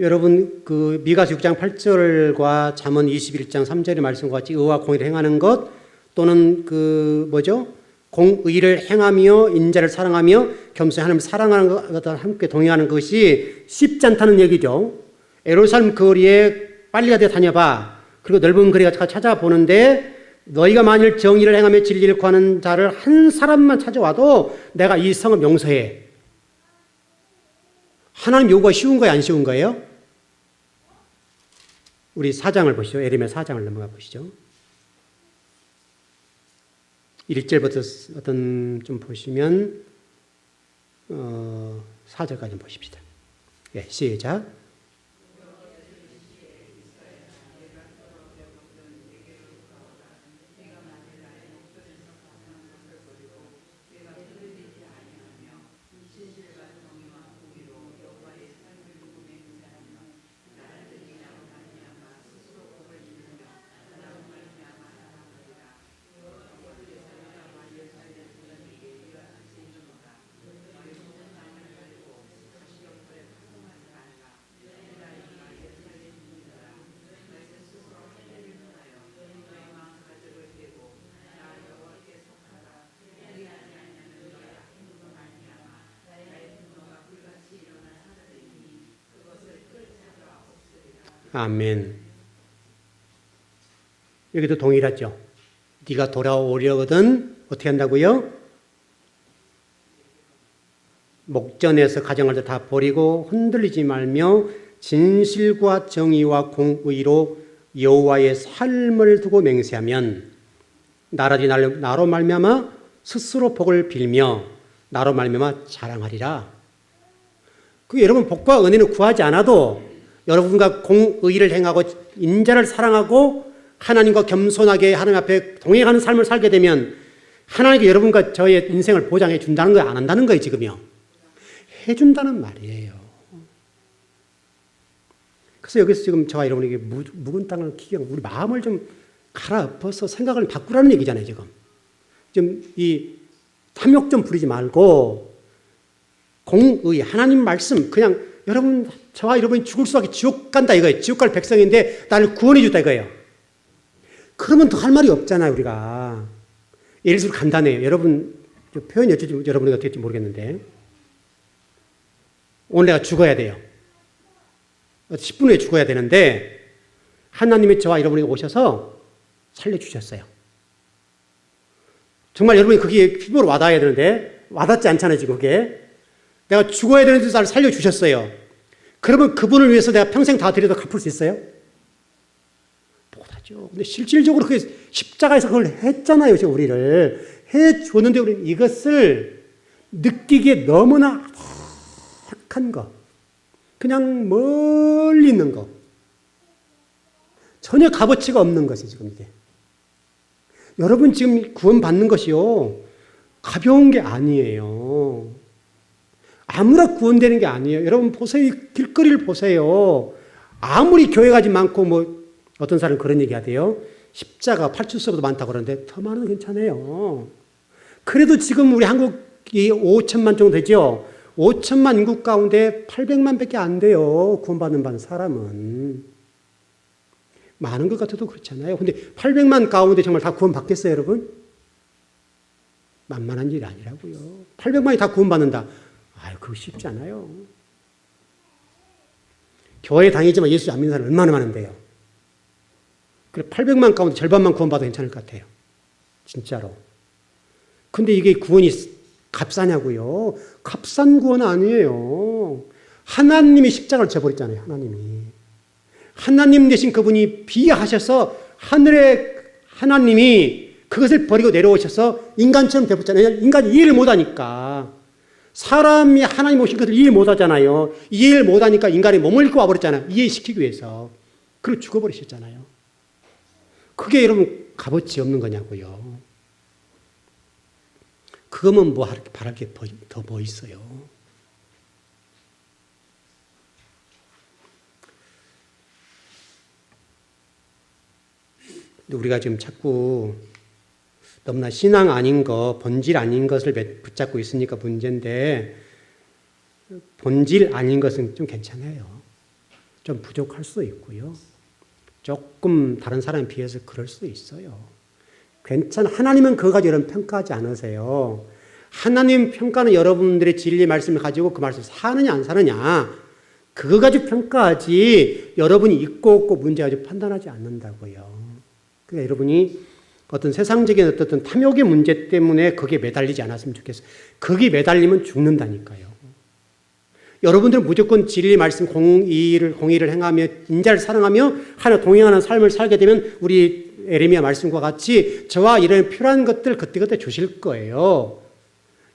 여러분 그 미가서 6장 8절과 잠언 21장 3절의 말씀과 같이 의와 공의를 행하는 것 또는 그 뭐죠? 공의를 행하며 인자를 사랑하며 겸손히 하나님을 사랑하는 것과 함께 동행하는 것이 쉽지 않다는 얘기죠. 예루살렘 거리에 빨리 가서 다녀봐. 그리고 넓은 거리 가서 찾아보는데 너희가 만일 정의를 행하며 진리를 구하는 자를 한 사람만 찾아와도 내가 이 성을 용서해. 하나님 요구가 쉬운 거예요? 안 쉬운 거예요? 우리 4장을 보시죠. 에레미야 4장을 넘어가 보시죠. 1절부터 어떤 좀 보시면 4절까지 보십시다. 예, 시작. 아멘. 여기도 동일하죠. 네가 돌아오려거든 어떻게 한다고요? 목전에서 가정할 때 다 버리고 흔들리지 말며 진실과 정의와 공의로 여호와의 삶을 두고 맹세하면 나라리 나로 말미암아 스스로 복을 빌며 나로 말미암아 자랑하리라. 그 여러분 복과 은혜는 구하지 않아도 여러분과 공의를 행하고 인자를 사랑하고 하나님과 겸손하게 하나님 앞에 동행하는 삶을 살게 되면 하나님께 여러분과 저의 인생을 보장해 준다는 거예요? 안 한다는 거예요? 지금요? 해준다는 말이에요. 그래서 여기서 지금 저와 여러분에게 묵은 땅을 기경, 우리 마음을 좀 갈아엎어서 생각을 바꾸라는 얘기잖아요, 지금. 좀 이 탐욕 좀 부리지 말고 공의, 하나님 말씀, 그냥 여러분, 저와 여러분이 죽을 수밖에 지옥 간다 이거예요. 지옥 갈 백성인데 나를 구원해 줬다 이거예요. 그러면 더 할 말이 없잖아요, 우리가. 예를 들어 간단해요. 여러분, 표현이 어쩔지 여러분이 어떻게 할지 모르겠는데 오늘 내가 죽어야 돼요. 10분 후에 죽어야 되는데 하나님이 저와 여러분에게 오셔서 살려주셨어요. 정말 여러분이 그게 피부로 와닿아야 되는데 와닿지 않잖아요, 지금 그게. 내가 죽어야 되는데 나를 살려주셨어요. 그러면 그분을 위해서 내가 평생 다 드려도 갚을 수 있어요? 못하죠. 근데 실질적으로 그게 십자가에서 그걸 했잖아요, 지금 우리를. 해줬는데 우리는 이것을 느끼기에 너무나 악한 거, 그냥 멀리 있는 거, 전혀 값어치가 없는 것이 지금 이게. 여러분 지금 구원받는 것이요, 가벼운 게 아니에요. 아무나 구원되는 게 아니에요. 여러분 보세요. 길거리를 보세요. 아무리 교회가 많고 뭐 어떤 사람은 그런 얘기 하대요. 십자가 파출소보다 많다고 그러는데 더 많으면 괜찮아요. 그래도 지금 우리 한국이 5천만 정도 되죠. 5천만 인구 가운데 800만 밖에 안 돼요. 구원받는 사람은. 많은 것 같아도 그렇잖아요. 근데 800만 가운데 정말 다 구원받겠어요, 여러분? 만만한 일이 아니라고요. 800만이 다 구원받는다. 아유, 그거 쉽지 않아요. 교회 다니지만 예수 안 믿는 사람 얼마나 많은데요. 그래, 800만 가운데 절반만 구원받아도 괜찮을 것 같아요. 진짜로. 근데 이게 구원이 값싸냐고요? 값싼 구원 아니에요. 하나님이 십자가를 져버렸잖아요, 하나님이. 하나님 대신 그분이 비하셔서 하늘의 하나님이 그것을 버리고 내려오셔서 인간처럼 되었잖아요. 인간이 이해를 못하니까. 사람이 하나님 오신 것을 이해 못하잖아요. 이해를 못하니까 인간이 몸을 입고 와버렸잖아요. 이해시키기 위해서. 그리고 죽어버리셨잖아요. 그게 여러분 값어치 없는 거냐고요. 그거면 뭐 바랄 게 더 뭐 있어요. 근데 우리가 지금 자꾸 너무나 신앙 아닌 거, 본질 아닌 것을 붙잡고 있으니까 문제인데 본질 아닌 것은 좀 괜찮아요. 좀 부족할 수 있고요. 조금 다른 사람에 비해서 그럴 수 있어요. 괜찮아. 하나님은 그거 가지고 여러분 평가하지 않으세요. 하나님 평가는 여러분들의 진리 말씀을 가지고 그 말씀 사느냐 안 사느냐 그거 가지고 평가하지 여러분이 있고 없고 문제 가지고 판단하지 않는다고요. 그러니까 여러분이 어떤 세상적인 어떤 탐욕의 문제 때문에 거기에 매달리지 않았으면 좋겠어요. 거기에 매달리면 죽는다니까요. 여러분들은 무조건 진리 말씀 공의를 행하며 인자를 사랑하며 하나 동행하는 삶을 살게 되면 우리 에레미야 말씀과 같이 저와 이런 필요한 것들 그때그때 주실 거예요.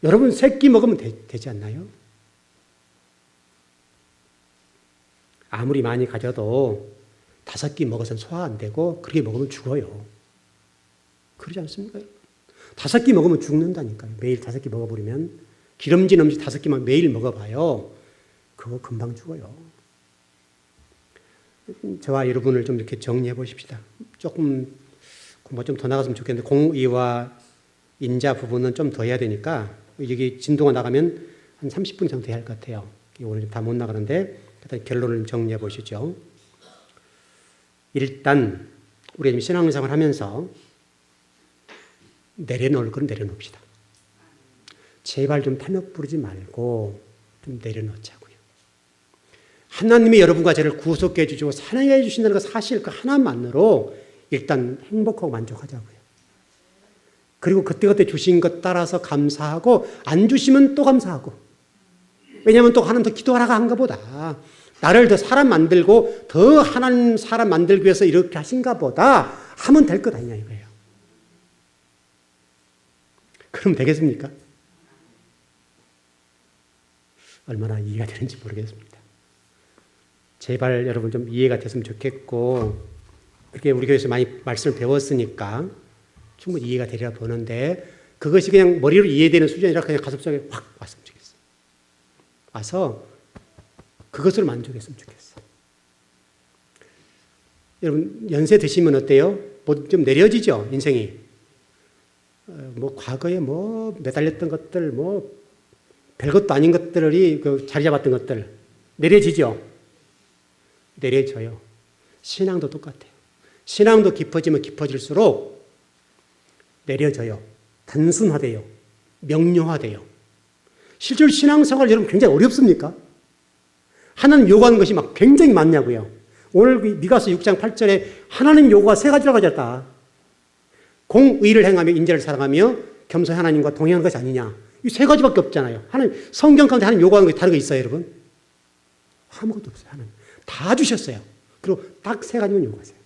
여러분 새끼 먹으면 되지 않나요? 아무리 많이 가져도 5끼 먹어서는 소화 안 되고 그렇게 먹으면 죽어요. 그러지 않습니까? 5끼 먹으면 죽는다니까요. 매일 5끼 먹어버리면 기름진 음식 5끼만 매일 먹어봐요. 그거 금방 죽어요. 저와 여러분을 좀 이렇게 정리해 보십시다. 조금 공부 좀 더 나갔으면 좋겠는데 공의와 인자 부분은 좀 더 해야 되니까 여기 진도가 나가면 한 30분 정도 해야 할 것 같아요. 오늘 다 못 나가는데 일단 결론을 정리해 보시죠. 일단 우리가 지금 신앙생활을 하면서 내려놓을 건 내려놓읍시다. 제발 좀 탐욕 부리지 말고 좀 내려놓자고요. 하나님이 여러분과 저를 구속해 주시고 사랑해 주신다는 것 사실 그 하나만으로 일단 행복하고 만족하자고요. 그리고 그때그때 주신 것 따라서 감사하고 안 주시면 또 감사하고. 왜냐하면 또 하나님 더 기도하라고 한가 보다. 나를 더 사람 만들고 더 하나님 사람 만들기 위해서 이렇게 하신가 보다 하면 될 것 아니냐 이거예요. 그럼 되겠습니까? 얼마나 이해가 되는지 모르겠습니다. 제발 여러분 좀 이해가 됐으면 좋겠고, 그렇게 우리 교회에서 많이 말씀을 배웠으니까 충분히 이해가 되리라 보는데, 그것이 그냥 머리로 이해되는 수준이 아니라 그냥 가슴속에 확 왔으면 좋겠어요. 와서 그것으로 만족했으면 좋겠어요. 여러분 연세 드시면 어때요? 뭐 좀 내려지죠, 인생이. 뭐 과거에 뭐 매달렸던 것들, 뭐 별것도 아닌 것들이 그 자리 잡았던 것들 내려지죠. 내려져요. 신앙도 똑같아요. 신앙도 깊어지면 깊어질수록 내려져요. 단순화돼요. 명료화돼요. 실제로 신앙생활 여러분 굉장히 어렵습니까? 하나님 요구하는 것이 막 굉장히 많냐고요. 오늘 미가서 6장 8절에 하나님 요구가 세 가지라고 하셨다. 공의를 행하며 인자를 사랑하며 겸손히 하나님과 동행하는 것이 아니냐. 이 세 가지밖에 없잖아요. 하나님 성경 가운데 하나님 요구하는 것이 다른 거 있어요, 여러분? 아무것도 없어요. 하나님 다 주셨어요. 그리고 딱 세 가지만 요구하세요.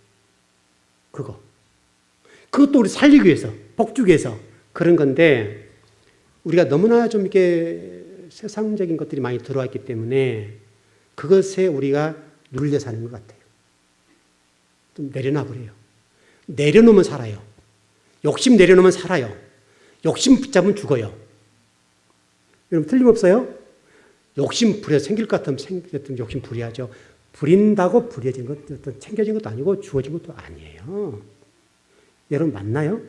그것도 우리 살리기 위해서, 복주기 위해서 그런 건데, 우리가 너무나 좀 이렇게 세상적인 것들이 많이 들어와 있기 때문에 그것에 우리가 눌려 사는 것 같아요. 좀 내려놔 버려요. 내려놓으면 살아요. 욕심 내려놓으면 살아요. 욕심 붙잡으면 죽어요. 여러분 틀림없어요? 욕심 부려 생길 것 같으면 욕심 부려야죠. 부린다고 부려진 것, 챙겨진 것도 아니고 주어진 것도 아니에요. 여러분 맞나요?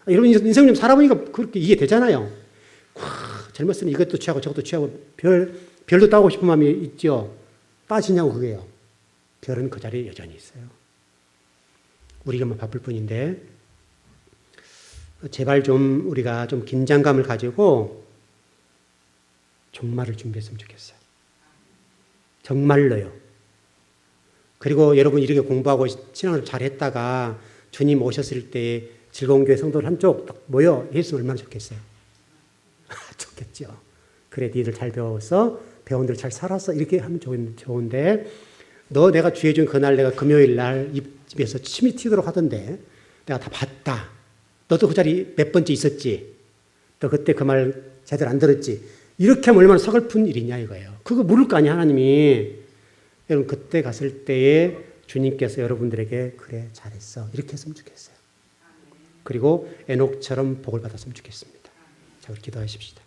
여러분 인생 좀 살아보니까 그렇게 이해되잖아요. 젊었으면 이것도 취하고 저것도 취하고 별도 따고 싶은 마음이 있죠. 빠지냐고 그게요. 별은 그 자리에 여전히 있어요. 우리가 바쁠 뿐인데, 제발 좀 우리가 좀 긴장감을 가지고 종말을 준비했으면 좋겠어요. 정말로요. 그리고 여러분 이렇게 공부하고 신앙을 잘했다가 주님 오셨을 때 즐거운 교회 성도들 한쪽 딱 모여 했으면 얼마나 좋겠어요. 좋겠죠. 그래 니들 잘 배워서 배운 대로 잘 살았어 이렇게 하면 좋은데, 너 내가 주에 준 그날 내가 금요일 날 집에서 침이 튀도록 하던데 내가 다 봤다. 너도 그 자리 몇 번째 있었지. 너 그때 그 말 제대로 안 들었지. 이렇게 하면 얼마나 서글픈 일이냐 이거예요. 그거 물을 거 아니야 하나님이. 여러분 그때 갔을 때에 주님께서 여러분들에게 그래 잘했어 이렇게 했으면 좋겠어요. 그리고 에녹처럼 복을 받았으면 좋겠습니다. 자, 우리 기도하십시다.